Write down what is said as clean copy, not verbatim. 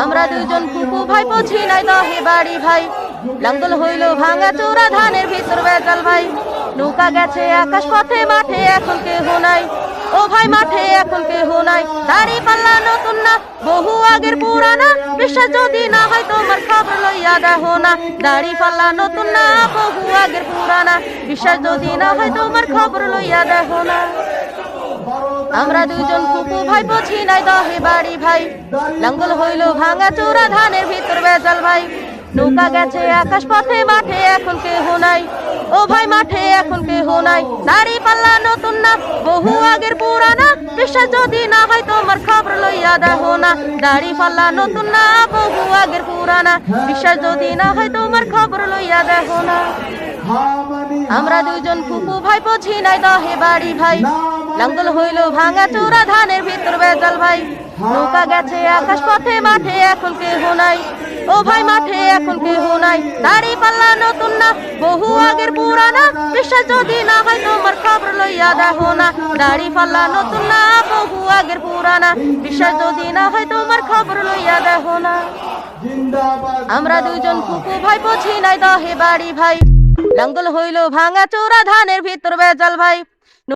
আমরা দুইজন ফুপু ভাই পছি নাই দহে বাড়ি ভাই লাঙ্গল হইল ভাঙা চোরা ধানের ভিতর বেজাল ভাই নৌকা গেছে আকাশ পথে মাঠে এখন কেহ নাই ও ভাই মাঠে এখন কেহ নাই দাড়ি পাল্লা নতুন না বহু আগের পুরানা বিশ্বাস যদি না হয় তোমার খবর লইয়া দেখো না দাড়ি পাল্লা নতুন না বহু আগের পুরানা বিশ্বাস যদি না হয় তোমার খবর লইয়া দেখো না আমরা দুইজন ফুপু ভাই পছি নাই দহে বাড়ি ভাই লাঙ্গল হইল ভাঙা চোরা ধানের ভিতর বেজাল ভাই নৌকা গেছে আকাশ পথে মাঠে এখন কেহ নাই ও ভাই মাঠে এখন কেহ নাই দাড়ি পাল্লা নতুন না বহু আগের পুরানা বিশ্বাস যদি না হয় তোমার খবর লইয়া দেখো না দাড়ি পাল্লা নতুন না বহু আগের পুরানা বিশ্বাস যদি না হয় তোমার খবর লইয়া দেখো না আমরা দুইজন ফুপু ভাই পছি নাই দহে বাড়ি ভাই লাঙ্গল হইল ভাঙা চোরা ধানের ভিতর বেজাল ভাই নৌকা গেছে আকাশ পথে মাঠে এখন কেহ নাই ও ভাই মাঠে এখন কেহ নাই দাড়ি পাল্লা নতুন না বহু আগের পুরানা বিশ্বাস যদি না হয় তোমার খবর লইয়া দেখো না দাড়ি পাল্লা নতুন না বহু আগের পুরানা বিশ্বাস যদি না হয় তোমার খবর লইয়া দেখো না আমরা দুইজন ফুপু ভাই পছি নাই দহে বাড়ি ভাই লাঙ্গল হইল ভাঙা চোরা ধানের ভিতর বেজাল ভাই